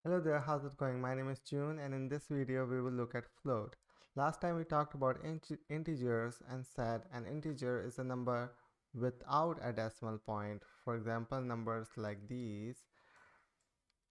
Hello there, how's it going? My name is June, and in this video we will look at float. Last time we talked about integers and said an integer is a number without a decimal point. For example, numbers like these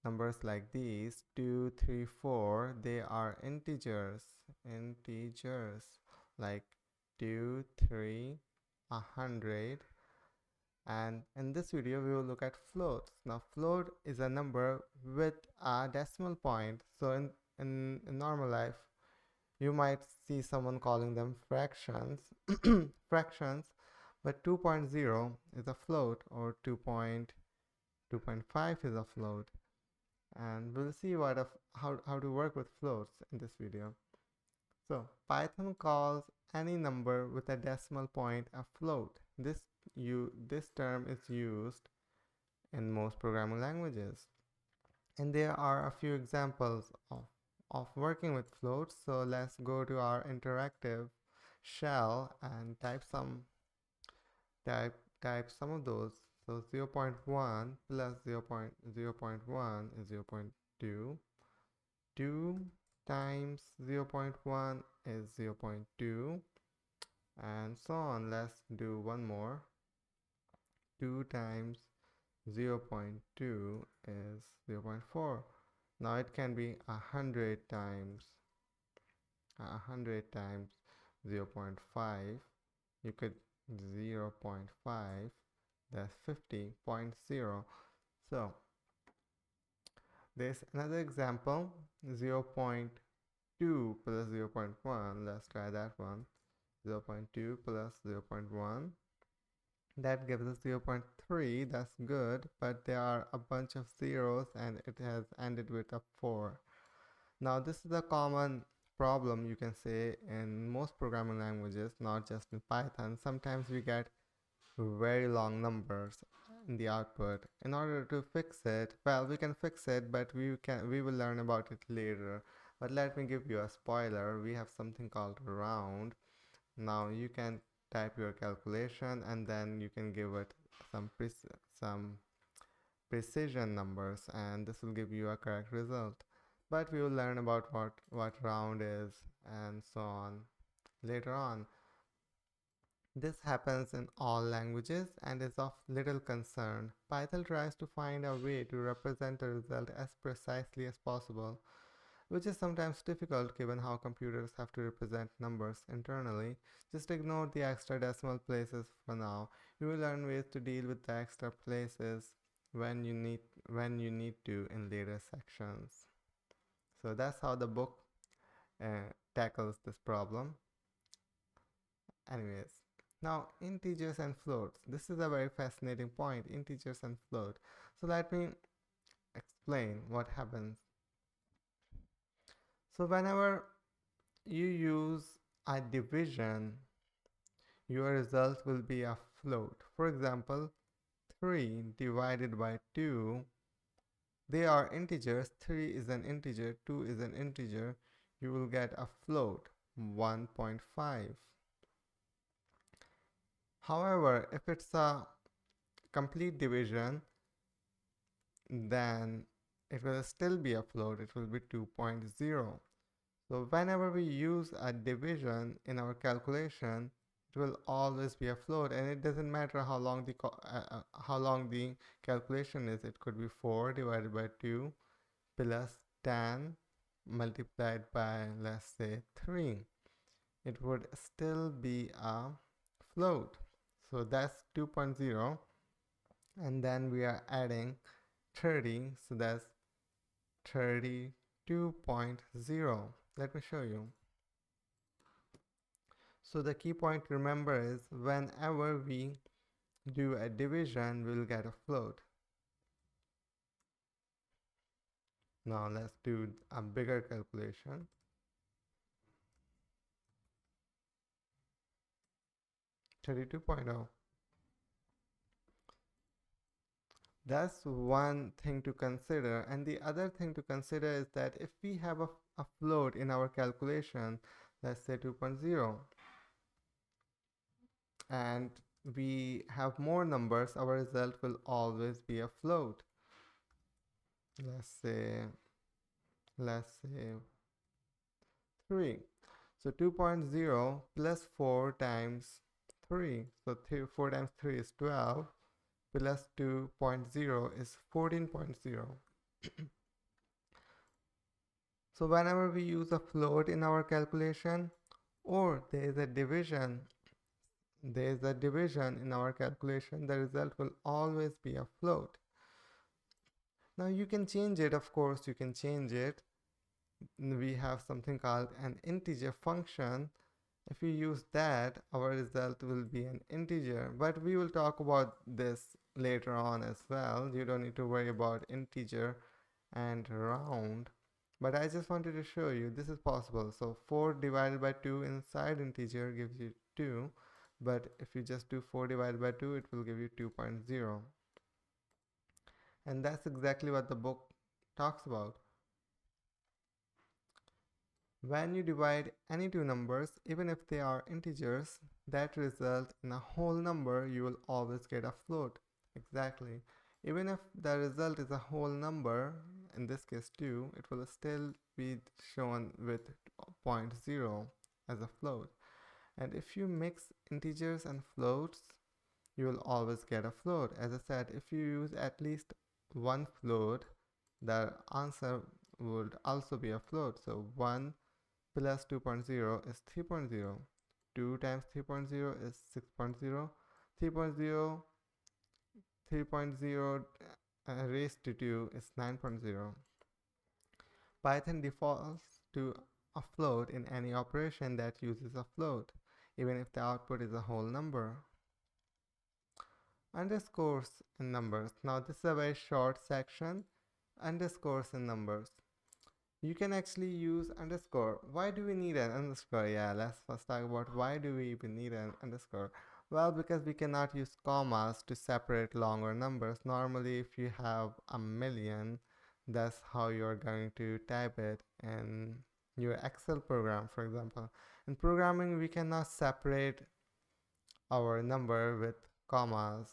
2, 3, 4, they are integers like 2, 3, 100. And in this video we will look at floats. Now float is a number with a decimal point. So in normal life you might see someone calling them fractions fractions, but 2.0 is a float, or 2.5 is a float, and we'll see how to work with floats in this video. So Python calls any number with a decimal point a float. This term is used in most programming languages, and there are a few examples of working with floats. So let's go to our interactive shell and type some of those. So 0.1 plus 0.1 is 0.2. 2 times 0.1 is 0.2, and so on. Let's do one more. 2 times 0.2 is 0.4. Now it can be 100 times 0.5. You could 0.5, that's 50.0. So there's another example, 0.2 plus 0.1. Let's try that one. 0.2 plus 0.1, that gives us 0.3. That's good, but there are a bunch of zeros and it has ended with a 4. Now this is a common problem, you can say, in most programming languages, not just in Python. Sometimes we get very long numbers in the output. In order to fix it, well, we can fix it, but we will learn about it later. But let me give you a spoiler. We have something called round. Now you can type your calculation and then you can give it some precision numbers, and this will give you a correct result. But we will learn about what round is and so on later on. This happens in all languages and is of little concern. Python tries to find a way to represent a result as precisely as possible, which is sometimes difficult given how computers have to represent numbers internally. Just ignore the extra decimal places for now. You will learn ways to deal with the extra places when you need to in later sections. So that's how the book tackles this problem. Anyways, now integers and floats. This is a very fascinating point, integers and float. So let me explain what happens. So whenever you use a division, your result will be a float. For example, 3 divided by 2, they are integers. 3 is an integer, 2 is an integer. You will get a float, 1.5. However, if it's a complete division, then it will still be a float. It will be 2.0. So whenever we use a division in our calculation, it will always be a float, and it doesn't matter how long the calculation is. It could be 4 divided by 2 plus 10 multiplied by, let's say, 3. It would still be a float. So that's 2.0, and then we are adding 30, so that's 32.0. Let me show you. So the key point to remember is whenever we do a division, we'll get a float. Now let's do a bigger calculation. 32.0. That's one thing to consider, and the other thing to consider is that if we have a float in our calculation, let's say 2.0, and we have more numbers, our result will always be a float. Let's say let's say 3. So 2.0 plus 4 times 3. So 4 times 3 is 12 plus 2.0 is 14.0. So whenever we use a float in our calculation or there is a division in our calculation, the result will always be a float. Now you can change it, of course, you can change it. We have something called an integer function. If you use that, our result will be an integer, but we will talk about this later on as well. You don't need to worry about integer and round, but I just wanted to show you this is possible. So 4 divided by 2 inside integer gives you 2, but if you just do 4 divided by 2, it will give you 2.0. And that's exactly what the book talks about. When you divide any two numbers, even if they are integers, that result in a whole number, you will always get a float. Exactly. Even if the result is a whole number, in this case 2, it will still be shown with 0.0 as a float. And if you mix integers and floats, you will always get a float. As I said, if you use at least one float, the answer would also be a float. So 1 plus 2.0 is 3.0. 2 times 3.0 is 6.0. 3.0 3.0 raised to 2 is 9.0. Python defaults to a float in any operation that uses a float, even if the output is a whole number. Underscores in numbers. Now this is a very short section. Underscores in numbers. You can actually use underscore. Why do we need an underscore? Yeah, let's first talk about why do we even need an underscore. Well, because we cannot use commas to separate longer numbers. Normally, if you have a million, that's how you're going to type it in your Excel program, for example. In programming, we cannot separate our number with commas.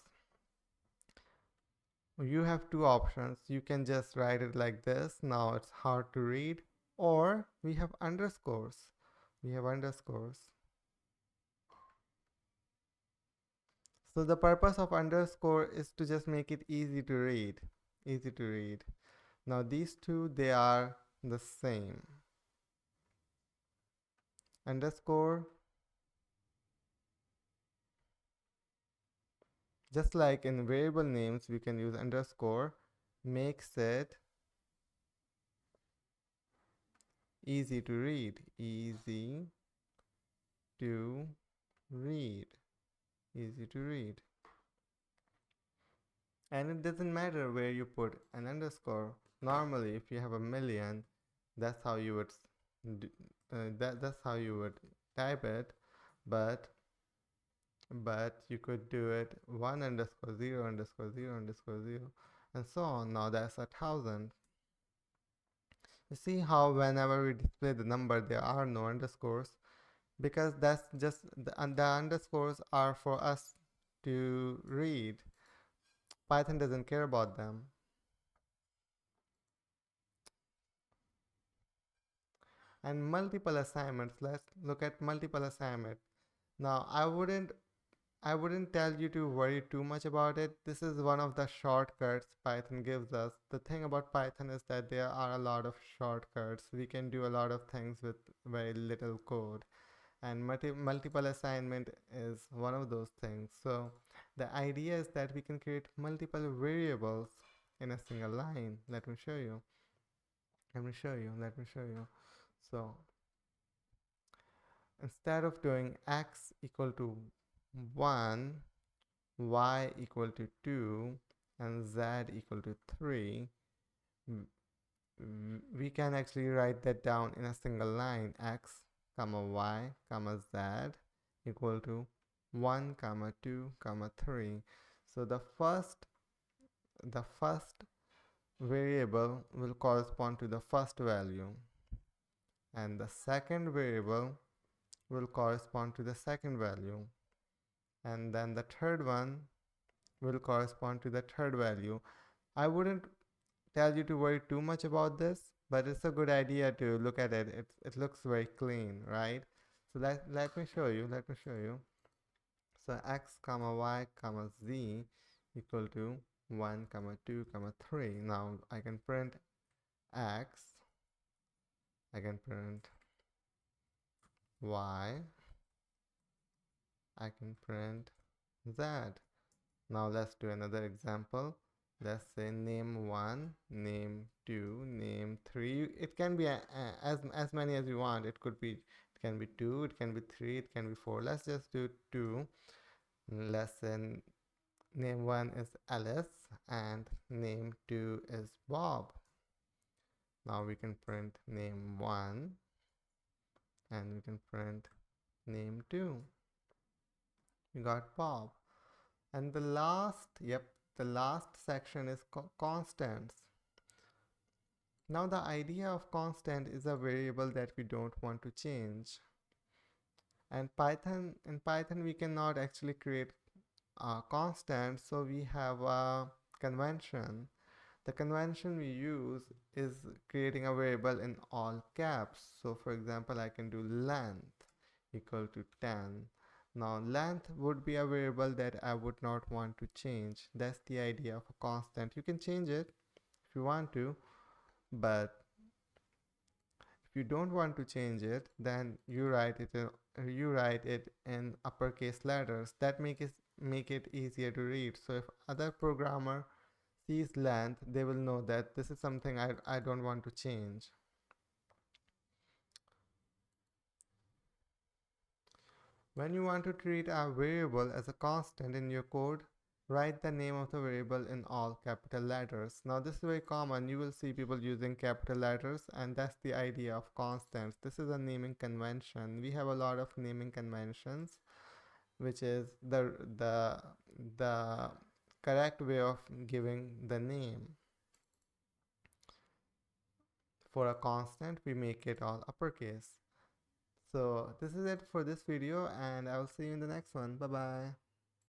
You have two options. You can just write it like this. Now it's hard to read. Or we have underscores. We have underscores. So the purpose of underscore is to just make it easy to read. Easy to read. Now these two, they are the same. Underscore, just like in variable names, we can use underscore, makes it easy to read. Easy to read. Easy to read. And it doesn't matter where you put an underscore. Normally, if you have a million, that's how you would that's how you would type it, but you could do it 1 underscore 0 underscore 0 underscore 0 and so on. Now that's 1,000. You see how whenever we display the number there are no underscores, because that's just the underscores are for us to read. Python doesn't care about them. And multiple assignments, let's look at multiple assignment. Now I wouldn't tell you to worry too much about it. This is one of the shortcuts Python gives us. The thing about Python is that there are a lot of shortcuts. We can do a lot of things with very little code, and multiple assignment is one of those things. So the idea is that we can create multiple variables in a single line. Let me show you. Let me show you. So instead of doing x equal to 1, y equal to 2, and z equal to 3, we can actually write that down in a single line. X comma y comma z equal to 1 comma 2 comma 3. So the first variable will correspond to the first value, and the second variable will correspond to the second value, and then the third one will correspond to the third value. I wouldn't tell you to worry too much about this, but it's a good idea to look at it. It looks very clean, right? So let me show you. Let me show you. So x comma y comma z equal to 1 comma 2 comma 3. Now I can print x, I can print y, I can print z. Now let's do another example. Let's say name 1, name 2, name 3. It can be as many as you want. It can be 2, it can be 3, it can be 4. Let's just do 2. Let's say name 1 is Alice and name 2 is Bob. Now we can print name 1 and we can print name 2. We got Bob. And the last section is constants. Now the idea of constant is a variable that we don't want to change. And in Python we cannot actually create a constant, so we have a convention. The convention we use is creating a variable in all caps. So for example, I can do length equal to 10. Now length would be a variable that I would not want to change. That's the idea of a constant. You can change it if you want to, but if you don't want to change it, then you write it in uppercase letters. That make it easier to read. So if other programmer sees length, they will know that this is something I don't want to change. When you want to treat a variable as a constant in your code, write the name of the variable in all capital letters. Now this is very common. You will see people using capital letters, and that's the idea of constants. This is a naming convention. We have a lot of naming conventions, which is the correct way of giving the name. For a constant, we make it all uppercase. So this is it for this video, and I will see you in the next one. Bye bye.